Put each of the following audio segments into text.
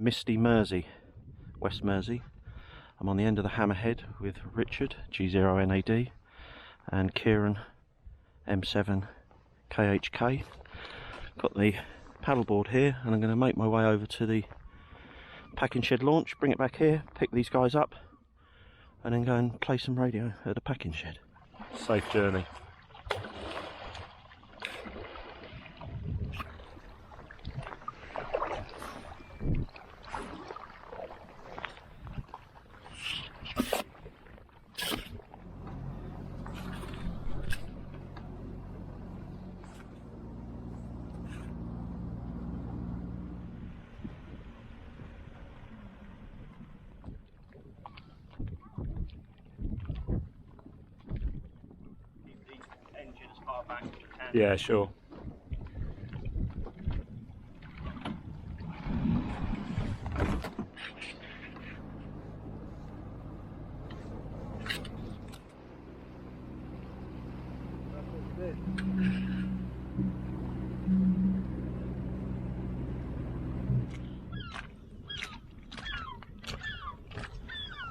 Misty Mersey, West Mersey. I'm on the end of the Hammerhead with Richard, G0NAD, and Kieran, M7 KHK. Got the paddleboard here, and I'm going to make my way over to the packing shed launch, bring it back here, pick these guys up, and then go and play some radio at the packing shed. Safe journey. Yeah, sure.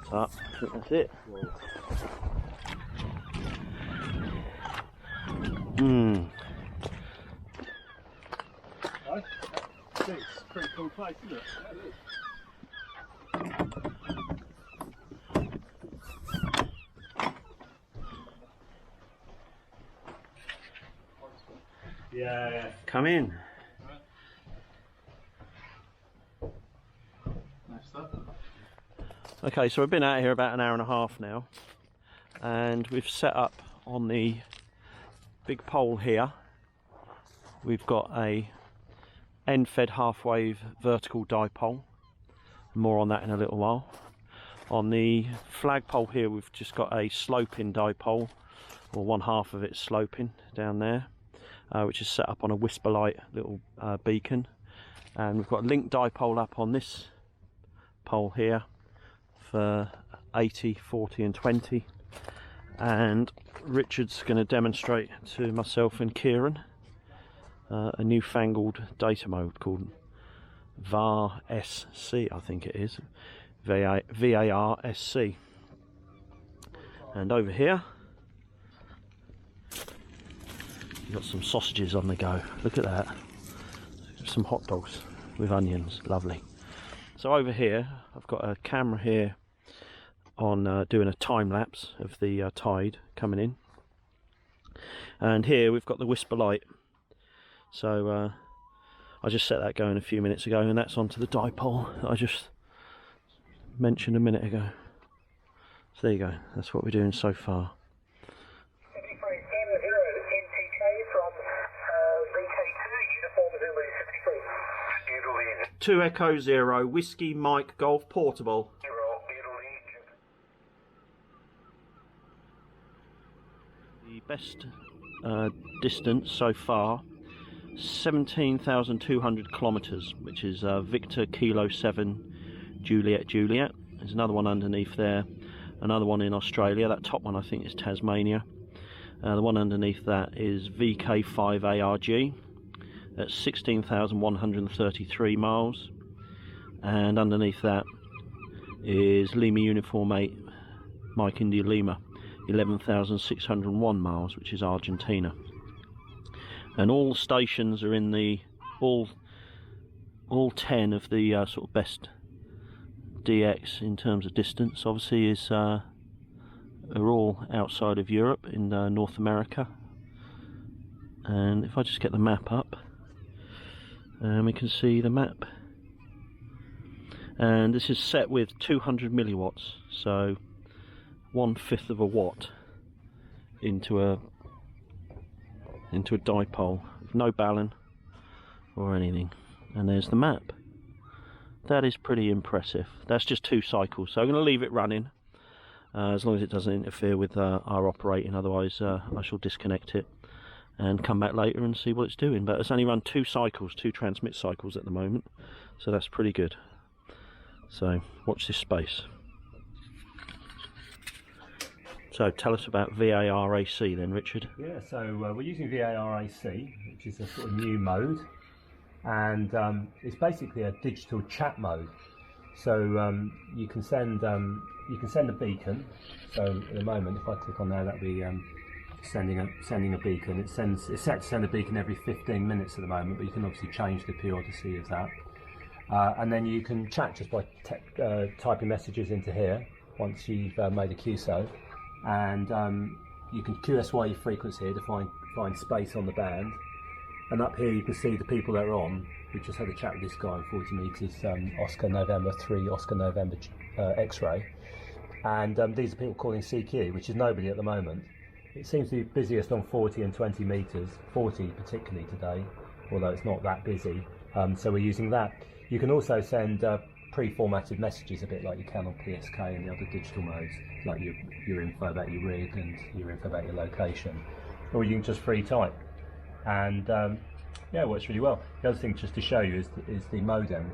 So, I think that's it. It's a pretty cool place, isn't it? Yeah. Come in. Nice stuff. Okay, so we've been out here about an hour and a half now, and we've set up on the big pole here. We've got a end-fed half-wave vertical dipole. More on that in a little while. On the flagpole here, we've just got a sloping dipole, or one half of it sloping down there, which is set up on a whisper light little beacon. And we've got a link dipole up on this pole here for 80, 40 and 20. And Richard's going to demonstrate to myself and Kieran a newfangled data mode called VARA-SC, I think it is, VARA-SC. And over here you've got some sausages on the go. Look at that, some hot dogs with onions, lovely. So over here I've got a camera here on doing a time lapse of the tide coming in, and here we've got the whisper light. So I just set that going a few minutes ago, and that's onto the dipole that I just mentioned a minute ago. So there you go, that's what we're doing so far. 2 Echo 0 Whiskey Mike Golf Portable. The best distance so far, 17,200 kilometres, which is Victor Kilo 7 Juliet Juliet. There's another one underneath there, another one in Australia. That top one I think is Tasmania. The one underneath that is VK5 ARG at 16,133 miles, and underneath that is Lima Uniform 8 Mike India Lima, 11,601 miles, which is Argentina. And all stations are in the all 10 of the sort of best DX in terms of distance. Obviously, are all outside of Europe in North America. And if I just get the map up, we can see the map. And this is set with 200 milliwatts, so 1/5 of a watt into a dipole, no balun or anything. And there's the map. That is pretty impressive. That's just 2 cycles, so I'm going to leave it running as long as it doesn't interfere with our operating. Otherwise I shall disconnect it and come back later and see what it's doing. But it's only run 2 cycles, 2 transmit cycles at the moment, so that's pretty good. So watch this space. So tell us about VARA-AC then, Richard. Yeah, so we're using VARA-AC, which is a sort of new mode. and it's basically a digital chat mode. So you can send a beacon. So at the moment, if I click on there, that'll be sending a beacon. It's set to send a beacon every 15 minutes at the moment, but you can obviously change the periodicity of that. And then you can chat just by typing messages into here once you've made a QSO, and you can QSY your frequency here to find space on the band. And up here you can see the people that are on. We just had a chat with this guy, 40 metres, Oscar November 3, Oscar November X-ray. And these are people calling CQ, which is nobody at the moment. It seems to be busiest on 40 and 20 metres, 40 particularly today, although it's not that busy. So we're using that. You can also send pre-formatted messages, a bit like you can on PSK and the other digital modes, like your info about your rig and your info about your location. Or you can just free type. And yeah, it works really well. The other thing just to show you is the modem.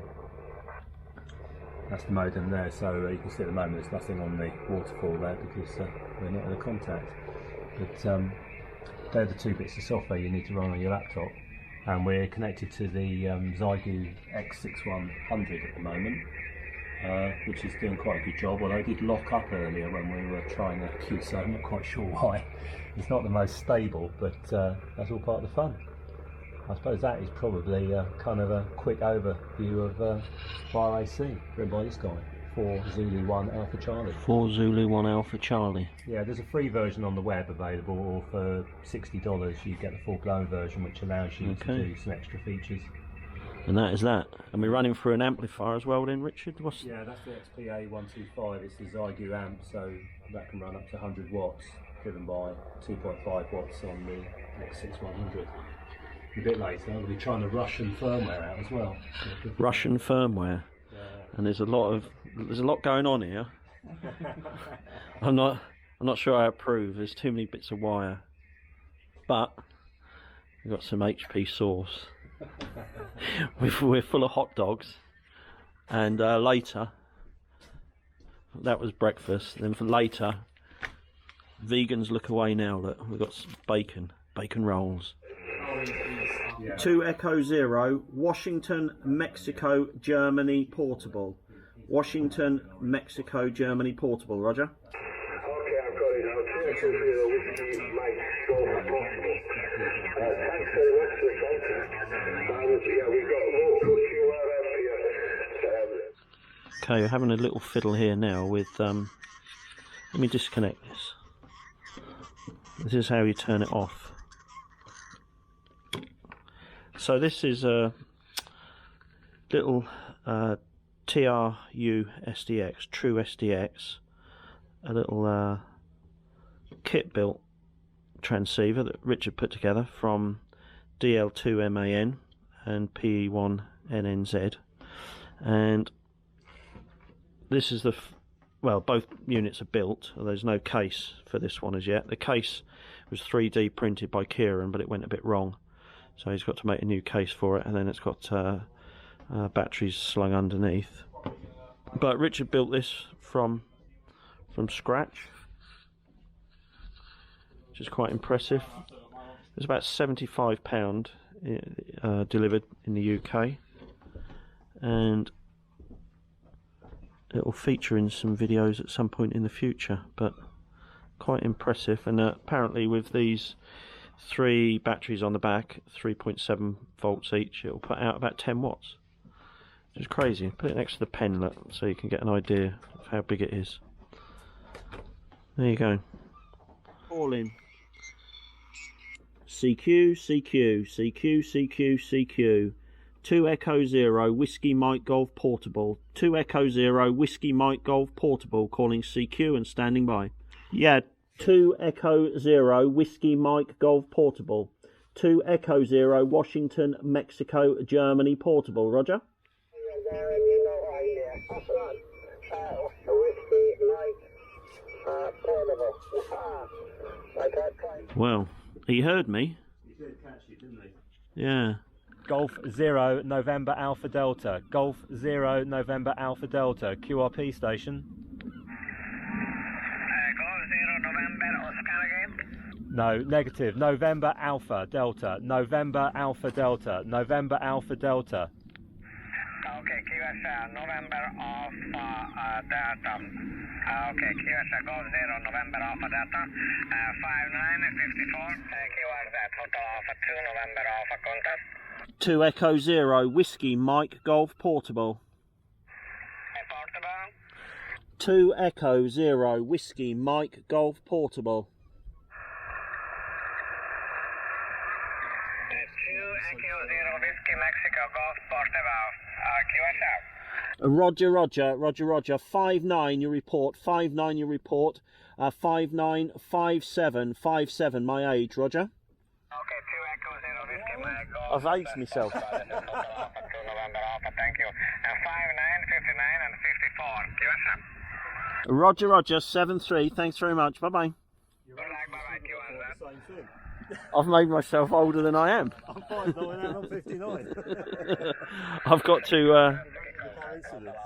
That's the modem there, so you can see at the moment there's nothing on the waterfall there because we're not in a contact. But they're the two bits of software you need to run on your laptop. And we're connected to the Zygu X6100 at the moment, which is doing quite a good job, although it did lock up earlier when we were trying a QSO. I'm not quite sure why. It's not the most stable, but that's all part of the fun. I suppose that is probably kind of a quick overview of VARA AC, written by this guy. 4 Zulu 1 Alpha Charlie. 4 Zulu 1 Alpha Charlie. Yeah, there's a free version on the web available, or for $60 you get the full-blown version, which allows you to do some extra features. And that is that. And we're running through an amplifier as well then, Richard? Yeah, that's the XPA125. It's the Zygu amp, so that can run up to 100 watts, driven by 2.5 watts on the X6100. A bit later, we'll be trying the Russian firmware out as well. Russian firmware. Yeah. And there's a lot going on here. I'm not sure I approve. There's too many bits of wire. But we've got some HP sauce. We're full of hot dogs. And later, that was breakfast. Then for later, vegans look away now. Look, we've got some bacon rolls. 2 Echo 0, Washington, Mexico, Germany, portable. Washington, Mexico, Germany, portable. Roger. Okay, I've got it now. 2 Echo 0, whiskey, Mike, Golf, portable. Thanks very much for the contact. And yeah, we've got local QRM here. Okay, we're having a little fiddle here now with, let me disconnect this. This is how you turn it off. So this is a little TrueSDX, a little kit-built transceiver that Richard put together from DL2MAN and PE1NNZ, and this is well, both units are built. There's no case for this one as yet. The case was 3D printed by Kieran, but it went a bit wrong. So he's got to make a new case for it, and then it's got batteries slung underneath. But Richard built this from scratch, which is quite impressive. It's about £75 delivered in the UK, and it will feature in some videos at some point in the future. But quite impressive, and apparently with these 3 batteries on the back, 3.7 volts each, it will put out about 10 watts, which is crazy. Put it next to the pen, look, so you can get an idea of how big it is. There you go. All in. CQ, CQ, CQ, CQ, CQ. 2 Echo 0, Whiskey Mike Golf portable. 2 Echo 0, Whiskey Mike Golf portable, calling CQ and standing by. Yeah. 2 Echo 0, Whiskey Mike Golf portable. 2 Echo 0, Washington, Mexico, Germany portable. Roger. Well, he heard me. He did catch you, didn't he? Yeah. Golf 0 November Alpha Delta. Golf 0 November Alpha Delta. QRP station. No, negative. November Alpha Delta. November Alpha Delta. November Alpha Delta. Okay, QSL, November Alpha Delta. Okay, QSL, go 0, November Alpha Delta. 5954. QRZ, Hotel Alpha 2, November Alpha Contact. 2 Echo 0, Whiskey Mike Golf Portable. Portable. 2 Echo 0, Whiskey Mike Golf Portable. 2 Echo 0, Whiskey Mexico Golf Portable. QSL. Roger, Roger, Roger, Roger. 59, you report. 59, you report. 595757, my age, Roger. Okay, 2 Echo 0, Whiskey Mike Golf. I've aged myself. November Alpha, thank you. 59, 59 and 54. QSL. Roger, Roger. 73. Thanks very much. Bye bye. Good luck, bye-bye, QRZ. Same thing. I've made myself older than I am. I'm fine, though, and I'm 59. I've got to. Coincidence.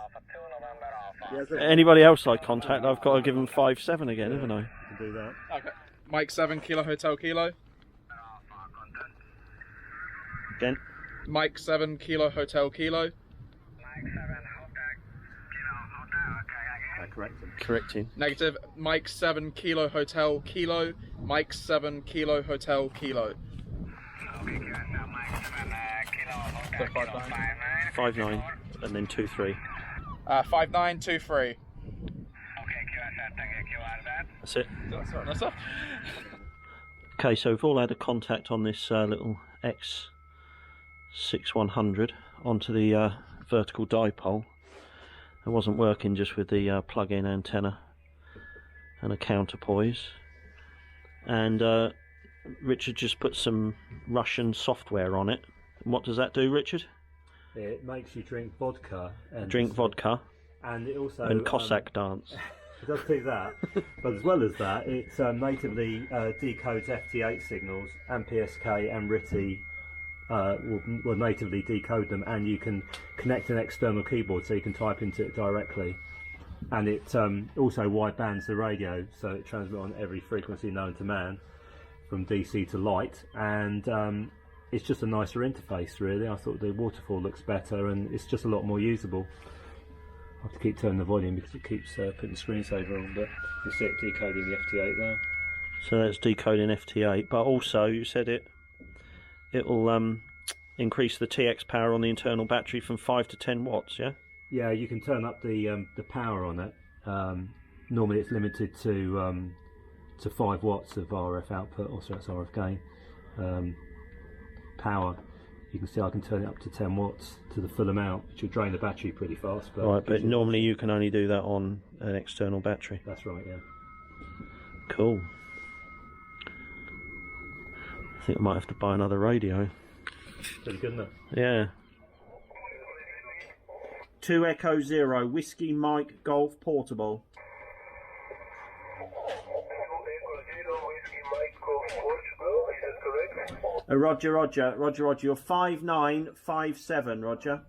Anybody else I contact, I've got to give them 5-7 again, haven't I? You can do that. Okay. Mike 7 Kilo Hotel Kilo. Again. Mike 7 Kilo Hotel Kilo. Correcting. Negative. Mike 7 Kilo Hotel Kilo. Mike 7 Kilo Hotel Kilo. 59 and then 23. 5923. That's it. That's right, that's it. Okay, so we've all had a contact on this little X6100 onto the vertical dipole. It wasn't working just with the plug-in antenna and a counterpoise. And Richard just put some Russian software on it. What does that do, Richard? It makes you drink vodka. And Drink vodka And it also... and Cossack dance. It does do that, but as well as that, it natively decodes FT8 signals, and PSK and RTTY will natively decode them, and you can connect an external keyboard so you can type into it directly. And it also widebands the radio, so it transmits on every frequency known to man, from DC to light, and it's just a nicer interface really. I thought the waterfall looks better, and it's just a lot more usable. I have to keep turning the volume because it keeps putting the screensaver on, but you see it decoding the FT8 there. So that's decoding FT8, but also you said it'll increase the TX power on the internal battery from 5 to 10 watts, yeah? Yeah, you can turn up the power on it. Normally it's limited to 5 watts of RF output, also it's RF gain. Power, you can see I can turn it up to 10 watts to the full amount, which will drain the battery pretty fast. But Right, but normally you can only do that on an external battery. That's right, yeah. Cool. I think I might have to buy another radio. Pretty good, isn't it? Yeah. 2 Echo 0, Whiskey Mike Golf Portable. Roger, Roger, Roger, Roger. You're 5957, Roger.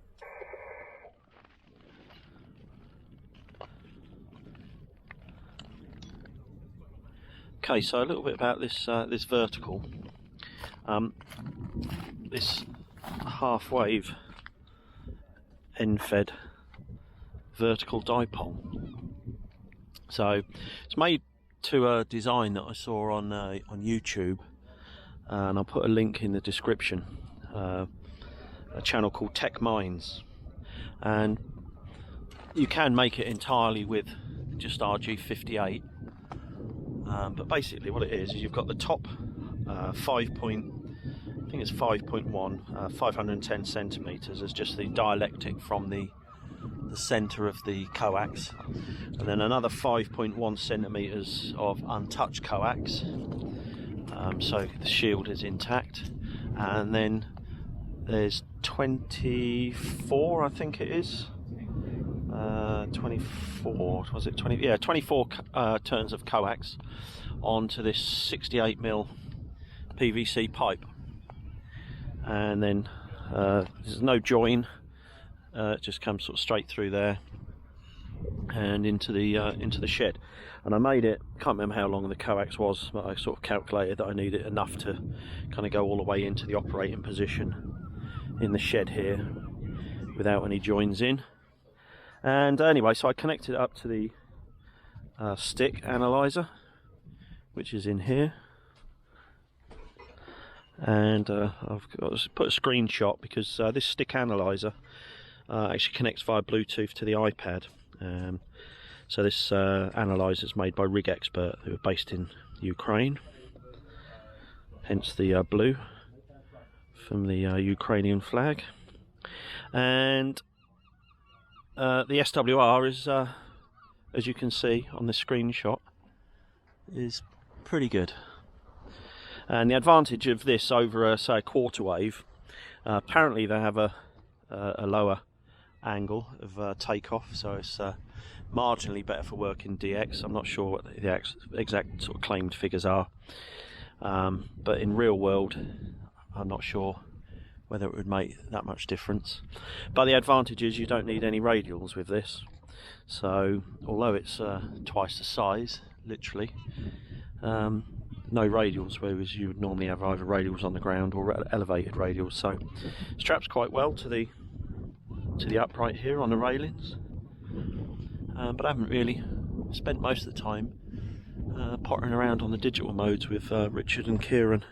Okay, so a little bit about this this vertical. This half-wave end-fed vertical dipole. So it's made to a design that I saw on YouTube, and I'll put a link in the description. A channel called Tech Minds, and you can make it entirely with just RG58. But basically what it is you've got the top 5.1, 510 centimeters as just the dielectric from the center of the coax, and then another 5.1 centimeters of untouched coax, so the shield is intact, and then there's 24, I think it is, 24, was it 20? Yeah, 24 turns of coax onto this 68mm PVC pipe, and then there's no join, it just comes sort of straight through there, and into the shed. And I made it, can't remember how long the coax was, but I sort of calculated that I needed enough to kind of go all the way into the operating position in the shed here without any joins in. And anyway, so I connected it up to the stick analyzer, which is in here. And I've got to put a screenshot because this stick analyzer actually connects via Bluetooth to the iPad. So this analyzer is made by Rig Expert, who are based in Ukraine, hence the blue from the Ukrainian flag. And the SWR is, as you can see on this screenshot, is pretty good. And the advantage of this over say a quarter wave, apparently they have a lower angle of takeoff, so it's marginally better for working DX. I'm not sure what the exact sort of claimed figures are, but in real world I'm not sure whether it would make that much difference. But the advantage is you don't need any radials with this, so although it's twice the size, literally, no radials, whereas you would normally have either radials on the ground or elevated radials. So it straps quite well to the upright here on the railings, but I haven't really spent most of the time pottering around on the digital modes with Richard and Kieran.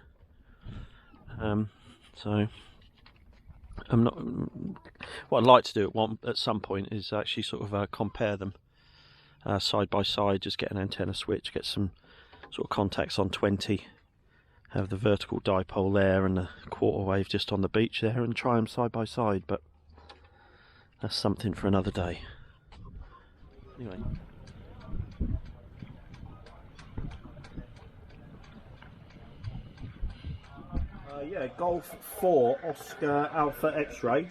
So I'm not. What I'd like to do at some point is actually sort of compare them side by side, just get an antenna switch, get some sort of contacts on 20, have the vertical dipole there and the quarter wave just on the beach there, and try them side by side, but that's something for another day. Anyway. Yeah, Golf 4 Oscar Alpha X-ray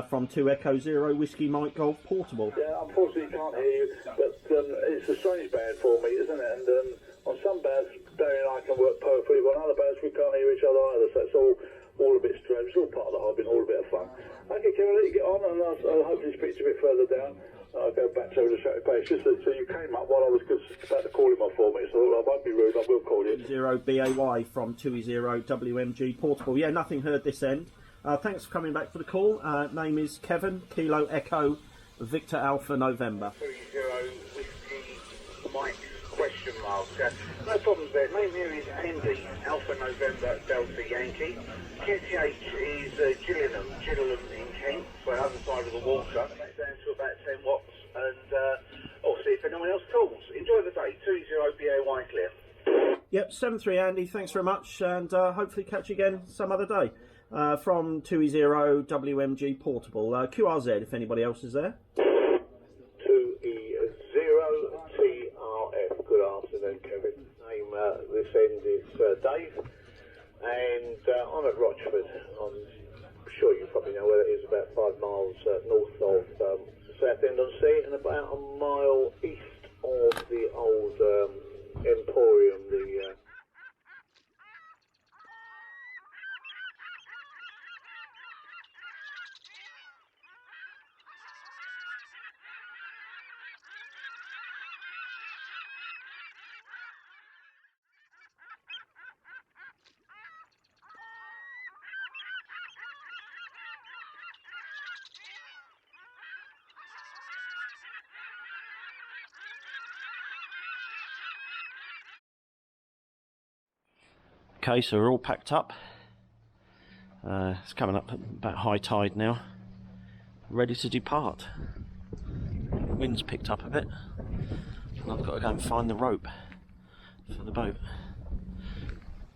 from 2 Echo Zero Whiskey Mike Golf Portable. Yeah, unfortunately can't hear you, but it's a strange band for me, isn't it? And on some bands, Barry and I can work perfectly, but on other bands we can't hear each other either, so it's all a bit strange. It's all part of the hobby and all a bit of fun. Okay, can I let you get on, and I'll hopefully speak to you a bit further down. I'll go back to the show page. Just so you came up while I was about to call him off 4 minutes, so I won't be rude, I will call you. 0 BAY from 2E0 WMG Portable. Yeah, nothing heard this end. Thanks for coming back for the call. Name is Kevin, Kilo Echo Victor Alpha November. 2E0 Whiskey Mike question mark. No problems there. Name here is Andy, Alpha November Delta Yankee. QTH is Gillingham in Kent, so other side of the water. That's down to about 10 watts, and I'll see if anyone else calls. Enjoy the day. 2E0 BAY clear. Yep, 7-3 Andy, thanks very much, and hopefully catch you again some other day. From 2E0 WMG Portable. QRZ if anybody else is there. 2E0 TRF. Good afternoon, Kevin. Name this end is Dave, and I'm at Rochford. I'm sure you probably know where it is, about 5 miles north of Southend-on-Sea, and about a mile east of the old Emporium, the Okay, so we're all packed up. It's coming up about high tide now. Ready to depart. The wind's picked up a bit, and I've got to go and find the rope for the boat.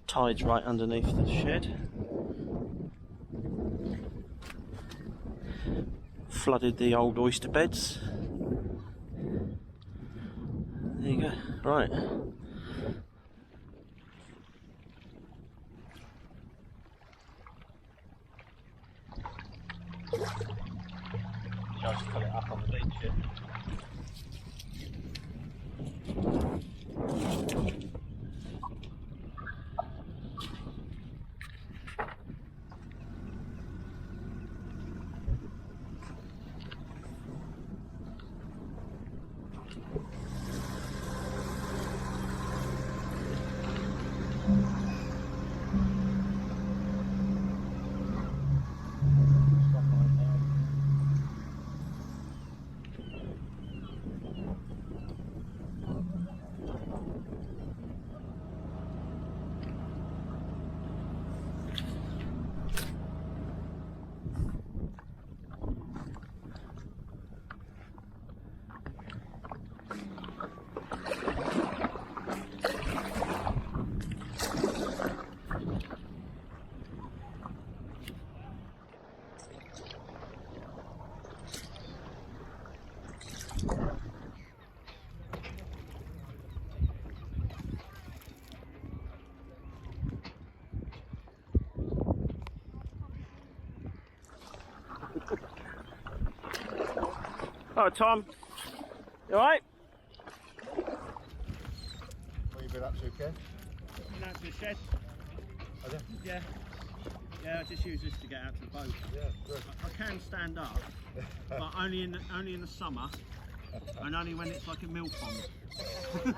Tide's right underneath the shed. Flooded the old oyster beds. There you go. Right. Just pull it up on the beach here. Oh, Tom. You alright? What you been up to, Ken? Out to the shed. Have you? Yeah. Yeah, I just use this to get out to the boat. Yeah, good. I can stand up, but only in the summer, and only when it's like a mill pond.